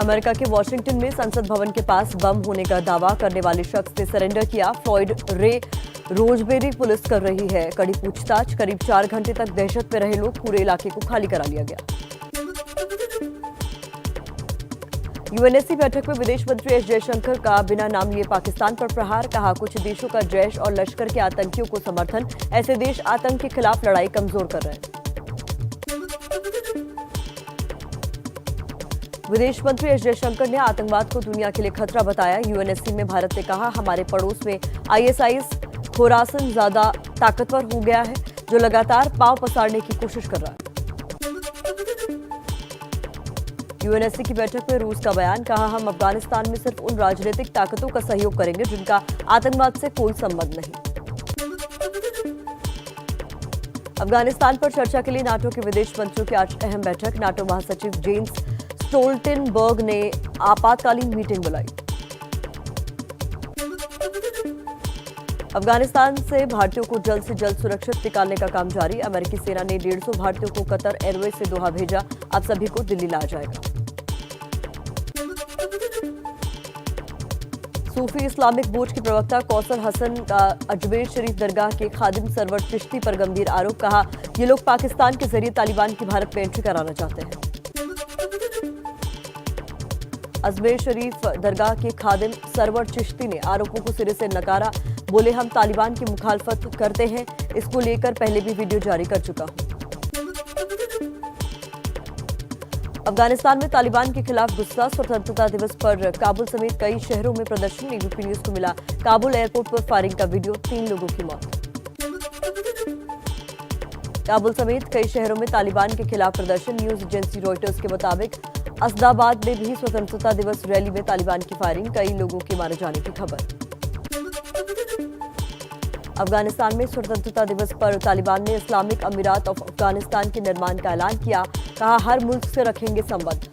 America के Washington में संसद भवन के पास बम होने का दावा करने वाले शख्स ने सरेंडर किया। फ्लॉयड रे रोजबेरी पुलिस कर रही है कड़ी पूछताछ। करीब 4 घंटे तक दहशत में रहे लोग, पूरे इलाके को खाली करा लिया गया। यूएनएससी बैठक में विदेश मंत्री एस जयशंकर का बिना नाम लिए पाकिस्तान पर प्रहार। कहा, कुछ देशों का जैश और लश्कर के आतंकियों को समर्थन। ऐसे देश आतंक के खिलाफ लड़ाई कमजोर कर रहे हैं। विदेश मंत्री एस जयशंकर ने आतंकवाद को दुनिया के लिए खतरा बताया। यूएनएससी में भारत ने कहा, हमारे पड़ोस में आईएसआईएस खोरासन ज्यादा ताकतवर हो गया है, जो लगातार पांव पसारने की कोशिश कर रहा है। यूएनएससी की बैठक में रूस का बयान। कहा, हम अफगानिस्तान में सिर्फ उन राजनीतिक ताकतों का सहयोग करेंगे जिनका आतंकवाद से कोई संबंध नहीं। अफगानिस्तान पर चर्चा के लिए नाटो के विदेश मंत्रियों की आज अहम बैठक। नाटो महासचिव जेन्स स्टोल्टेनबर्ग ने आपातकालीन मीटिंग बुलाई। अफगानिस्तान से भारतीयों को जल्द से जल्द सुरक्षित निकालने का काम जारी। अमेरिकी सेना ने 150 भारतीयों को कतर एयरवेज से दोहा भेजा। अब सभी को दिल्ली लाया जाएगा। सूफी इस्लामिक बोर्ड के प्रवक्ता कौसर हसन का अजमेर शरीफ दरगाह के खादिम सरवर चिश्ती पर गंभीर आरोप। कहा, ये लोग पाकिस्तान के जरिए तालिबान की भारत में एंट्री कराना चाहते हैं। अजमेर शरीफ दरगाह के खादिम सरवर चिश्ती ने आरोपों को सिरे से नकारा। बोले, हम तालिबान की मुखालफत करते हैं। इसको लेकर पहले भी वीडियो जारी कर चुका हूं। अफगानिस्तान में तालिबान के खिलाफ गुस्सा। स्वतंत्रता दिवस पर काबुल समेत कई शहरों में प्रदर्शन। एबीपी न्यूज को मिला काबुल एयरपोर्ट पर फायरिंग का वीडियो, 3 लोगों की मौत। काबुल समेत कई शहरों में तालिबान के खिलाफ प्रदर्शन। न्यूज एजेंसी रॉयटर्स के मुताबिक असदाबाद में भी स्वतंत्रता दिवस रैली में तालिबान की फायरिंग, कई लोगों के मारे जाने की खबर। अफगानिस्तान में स्वतंत्रता दिवस पर तालिबान ने इस्लामिक अमीरात ऑफ अफगानिस्तान के निर्माण का ऐलान किया। कहा, हर मुल्क से रखेंगे संबंध।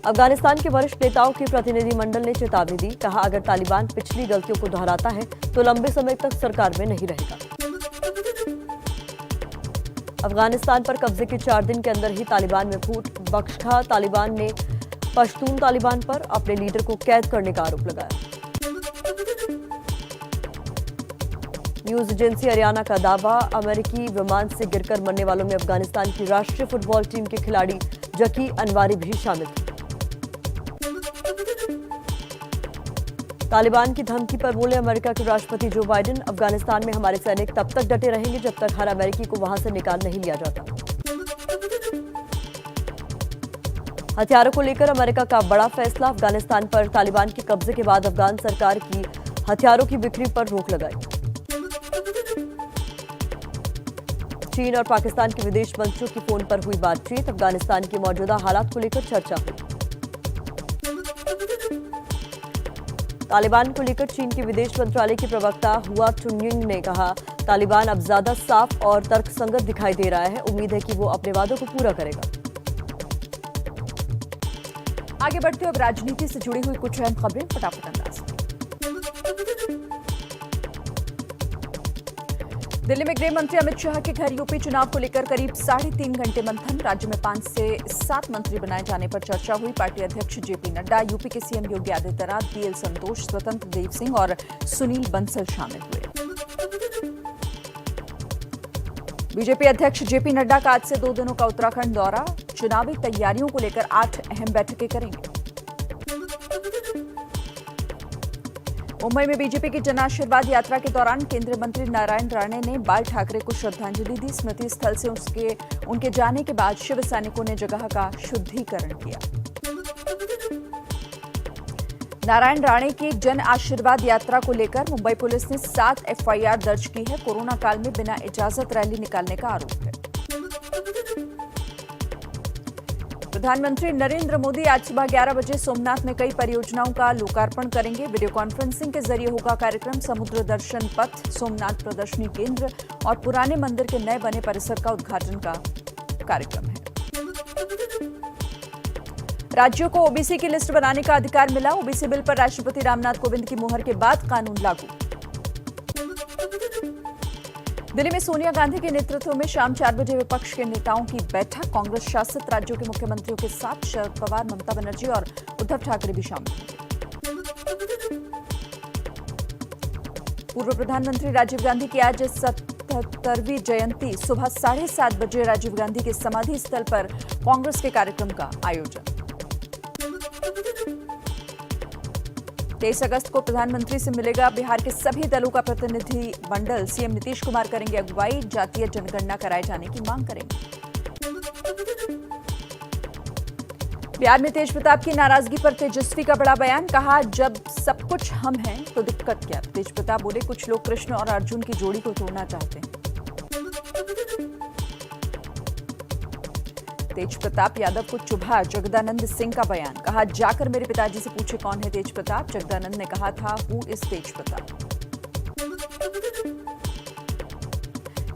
अफगानिस्तान के वरिष्ठ नेताओं के प्रतिनिधिमंडल ने चेतावनी दी। कहा, अगर तालिबान पिछली गलतियों को दोहराता है तो लंबे समय तक सरकार में नहीं रहेगा। अफगानिस्तान पर कब्जे के 4 दिन के अंदर ही तालिबान में फूट। बख्शखा तालिबान ने पश्तून तालिबान पर अपने लीडर को कैद करने का आरोप लगाया। न्यूज एजेंसी हरियाणा का दावा, अमेरिकी विमान से गिरकर मरने वालों में अफगानिस्तान की राष्ट्रीय फुटबॉल टीम के खिलाड़ी जकी अनवारी भी शामिल थे। तालिबान की धमकी पर बोले अमेरिका के राष्ट्रपति जो बाइडेन, अफगानिस्तान में हमारे सैनिक तब तक डटे रहेंगे जब तक हर अमेरिकी को वहां से निकाल नहीं लिया जाता। हथियारों को लेकर अमेरिका का बड़ा फैसला। अफगानिस्तान पर तालिबान के कब्जे के बाद अफगान सरकार की हथियारों की बिक्री पर रोक लगाई। चीन और पाकिस्तान के विदेश मंत्रियों की फोन पर हुई बातचीत। अफगानिस्तान के मौजूदा हालात को लेकर चर्चा हुई। तालिबान को लेकर चीन के विदेश मंत्रालय के प्रवक्ता हुआ चुनयिंग ने कहा, तालिबान अब ज्यादा साफ और तर्कसंगत दिखाई दे रहा है। उम्मीद है कि वो अपने वादों को पूरा करेगा। आगे बढ़ते हुए अब राजनीति से जुड़ी हुई कुछ अहम खबरें फटाफट अंदाज। दिल्ली में गृह मंत्री अमित शाह के घर यूपी चुनाव को लेकर करीब 3.5 घंटे मंथन। राज्य में 5 से 7 मंत्री बनाए जाने पर चर्चा हुई। पार्टी अध्यक्ष जेपी नड्डा, यूपी के सीएम योगी आदित्यनाथ, बीएल संतोष, स्वतंत्र देव सिंह और सुनील बंसल शामिल हुए। बीजेपी अध्यक्ष जेपी नड्डा का आज से 2 दिनों का उत्तराखंड दौरा। चुनावी तैयारियों को लेकर 8 अहम बैठकें करेंगे। मुंबई में बीजेपी की जन आशीर्वाद यात्रा के दौरान केंद्रीय मंत्री नारायण राणे ने बाल ठाकरे को श्रद्धांजलि दी। स्मृति स्थल से उनके जाने के बाद शिव सैनिकों ने जगह का शुद्धिकरण किया। नारायण राणे की जन आशीर्वाद यात्रा को लेकर मुंबई पुलिस ने 7 एफआईआर दर्ज की है। कोरोना काल में बिना इजाजत रैली निकालने का आरोप है। प्रधानमंत्री नरेंद्र मोदी आज सुबह 11 बजे सोमनाथ में कई परियोजनाओं का लोकार्पण करेंगे। वीडियो कॉन्फ्रेंसिंग के जरिए होगा कार्यक्रम। समुद्र दर्शन पथ, सोमनाथ प्रदर्शनी केंद्र और पुराने मंदिर के नए बने परिसर का उद्घाटन का कार्यक्रम है। राज्यों को ओबीसी की लिस्ट बनाने का अधिकार मिला। ओबीसी बिल पर राष्ट्रपति रामनाथ कोविंद की मुहर के बाद कानून लागू। दिल्ली में सोनिया गांधी के नेतृत्व में शाम 4 बजे विपक्ष के नेताओं की बैठक। कांग्रेस शासित राज्यों के मुख्यमंत्रियों के साथ शरद पवार, ममता बनर्जी और उद्धव ठाकरे भी शामिल होंगे। पूर्व प्रधानमंत्री राजीव गांधी की आज 77वीं जयंती। सुबह 7:30 बजे राजीव गांधी के समाधि स्थल पर कांग्रेस के कार्यक्रम का आयोजन। 23 अगस्त को प्रधानमंत्री से मिलेगा बिहार के सभी दलों का प्रतिनिधि मंडल। सीएम नीतीश कुमार करेंगे अगुवाई। जातीय जनगणना कराए जाने की मांग करेंगे। बिहार में तेज प्रताप की नाराजगी पर तेजस्वी का बड़ा बयान। कहा, जब सब कुछ हम हैं तो दिक्कत क्या। तेज प्रताप बोले, कुछ लोग कृष्ण और अर्जुन की जोड़ी को तोड़ना चाहते हैं। तेज प्रताप यादव को चुभा जगदानंद सिंह का बयान। कहा, जाकर मेरे पिताजी से पूछे कौन है तेज प्रताप। जगदानंद ने कहा था, who is Tej Pratap.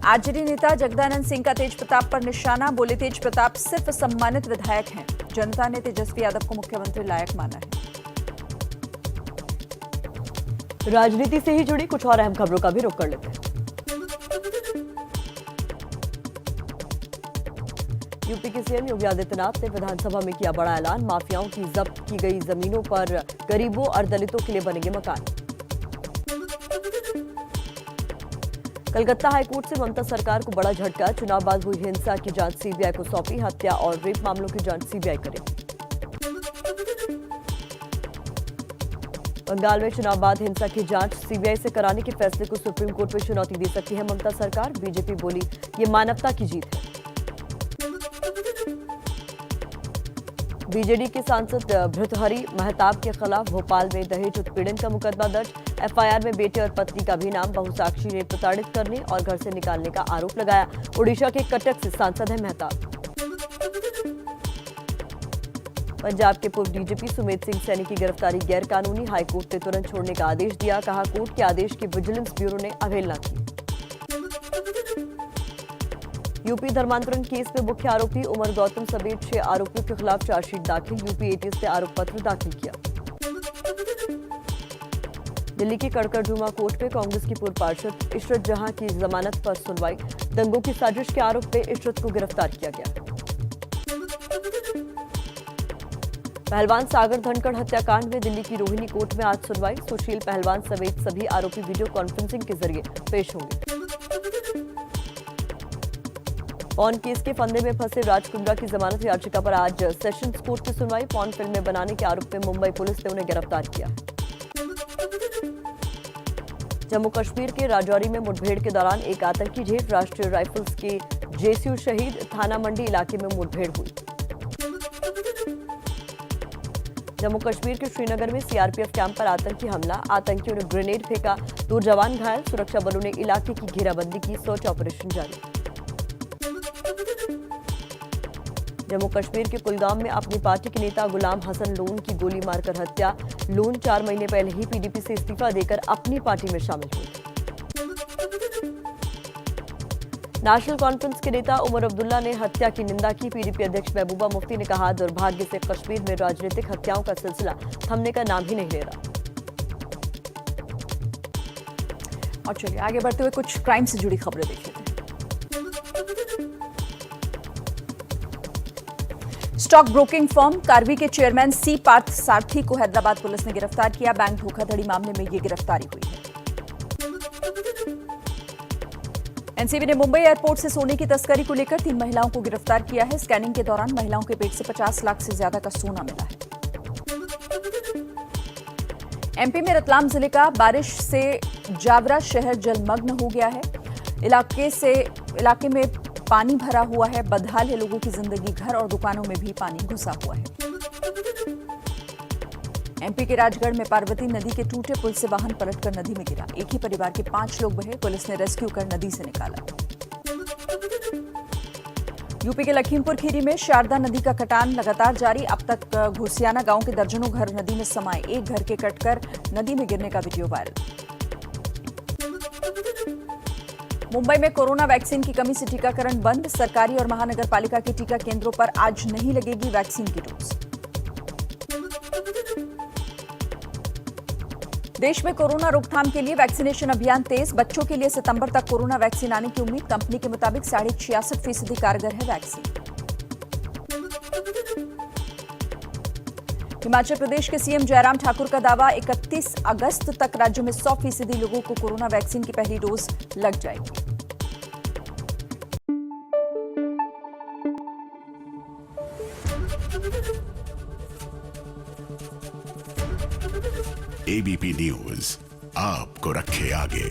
RJD नेता जगदानंद सिंह का तेज प्रताप पर निशाना। बोले, तेज प्रताप सिर्फ सम्मानित विधायक हैं। जनता ने तेजस्वी यादव को मुख्यमंत्री लायक माना है। राजनीति से ही जुड़ी कुछ और अहम खबरों का भी रुख कर लेते हैं। यूपी के सीएम योगी आदित्यनाथ ने विधानसभा में किया बड़ा ऐलान। माफियाओं की जब्त की गई जमीनों पर गरीबों और दलितों के लिए बनेंगे मकान। कलकत्ता हाईकोर्ट से ममता सरकार को बड़ा झटका। चुनाव बाद हुई हिंसा की जांच सीबीआई को सौंपी। हत्या और रेप मामलों की जांच सीबीआई करेगी। बंगाल में चुनाव बाद हिंसा की जांच सीबीआई से कराने के फैसले को सुप्रीम कोर्ट में चुनौती दे सकती है ममता सरकार। बीजेपी बोली, ये मानवता की जीत है। बीजेडी के सांसद भृतहरि महताब के खिलाफ भोपाल में दहेज उत्पीड़न का मुकदमा दर्ज। एफआईआर में बेटे और पत्नी का भी नाम। बहुसाक्षी ने प्रताड़ित करने और घर से निकालने का आरोप लगाया। उड़ीसा के कटक से सांसद है मेहताब। पंजाब के पूर्व डीजीपी सुमेध सिंह सैनी की गिरफ्तारी गैर कानूनी। हाईकोर्ट ने तुरंत छोड़ने का आदेश दिया। कहा, कोर्ट के आदेश की विजिलेंस ब्यूरो ने अवहेलना की। यूपी धर्मांतरण केस में मुख्य आरोपी उमर गौतम समेत 6 आरोपियों के खिलाफ चार्जशीट दाखिल। यूपी एटीएस ने आरोप पत्र दाखिल किया। दिल्ली की कड़कड़झूमा कोर्ट में कांग्रेस की पूर्व पार्षद इशरत जहां की जमानत पर सुनवाई। दंगों की साजिश के आरोप में इशरत को गिरफ्तार किया गया। पहलवान सागर धनखड़ हत्याकांड में दिल्ली की रोहिणी कोर्ट में आज सुनवाई। सुशील पहलवान समेत सभी आरोपी वीडियो कॉन्फ्रेंसिंग के जरिए पेश होंगे। पॉन केस के फंदे में फंसे राज कुंद्रा की जमानत याचिका पर आज सेशंस कोर्ट में सुनवाई। पॉन फिल्में बनाने के आरोप में मुंबई पुलिस ने उन्हें गिरफ्तार किया। जम्मू कश्मीर के राजौरी में मुठभेड़ के दौरान एक आतंकी ढेर। राष्ट्रीय राइफल्स के जेसीयू शहीद। थाना मंडी इलाके में मुठभेड़ हुई। जम्मू कश्मीर के श्रीनगर में सीआरपीएफ कैंप पर आतंकी हमला। आतंकियों ने ग्रेनेड फेंका। 2 जवान घायल। सुरक्षा बलों ने इलाके की घेराबंदी की। सर्च ऑपरेशन जारी। जम्मू कश्मीर के कुलगाम में अपनी पार्टी के नेता गुलाम हसन लोन की गोली मारकर हत्या। लोन 4 महीने पहले ही पीडीपी से इस्तीफा देकर अपनी पार्टी में शामिल हुए। नेशनल कॉन्फ्रेंस के नेता उमर अब्दुल्ला ने हत्या की निंदा की। पीडीपी अध्यक्ष महबूबा मुफ्ती ने कहा, दुर्भाग्य से कश्मीर में राजनीतिक हत्याओं का सिलसिला थमने का नाम ही नहीं ले रहा। और चलिए आगे बढ़ते हुए कुछ क्राइम से जुड़ी खबरें देख लेते हैं। स्टॉक ब्रोकिंग फर्म कार्वी के चेयरमैन सी पार्थ सारथी को हैदराबाद पुलिस ने गिरफ्तार किया। बैंक धोखाधड़ी मामले में ये गिरफ्तारी हुई है। एनसीबी ने मुंबई एयरपोर्ट से सोने की तस्करी को लेकर 3 महिलाओं को गिरफ्तार किया है। स्कैनिंग के दौरान महिलाओं के पेट से 50 लाख से ज्यादा का सोना मिला है। एमपी में रतलाम जिले का बारिश से जावरा शहर जलमग्न हो गया है। इलाके में पानी भरा हुआ है। बदहाल है लोगों की जिंदगी। घर और दुकानों में भी पानी घुसा हुआ है। एमपी के राजगढ़ में पार्वती नदी के टूटे पुल से वाहन पलटकर नदी में गिरा। एक ही परिवार के 5 लोग बहे। पुलिस ने रेस्क्यू कर नदी से निकाला। यूपी के लखीमपुर खीरी में शारदा नदी का कटान लगातार जारी। अब तक घुसियाना गांव के दर्जनों घर नदी में समाये। एक घर के कटकर नदी में गिरने का वीडियो वायरल। मुंबई में कोरोना वैक्सीन की कमी से टीकाकरण बंद। सरकारी और महानगर पालिका के टीका केंद्रों पर आज नहीं लगेगी वैक्सीन की डोज। देश में कोरोना रोकथाम के लिए वैक्सीनेशन अभियान तेज। बच्चों के लिए सितंबर तक कोरोना वैक्सीन आने की उम्मीद। कंपनी के मुताबिक 66.5% कारगर है वैक्सीन। हिमाचल प्रदेश के सीएम जयराम ठाकुर का दावा, 31 अगस्त तक राज्य में 100% लोगों को कोरोना वैक्सीन की पहली डोज लग जाएगी। एबीपी न्यूज आपको रखे आगे।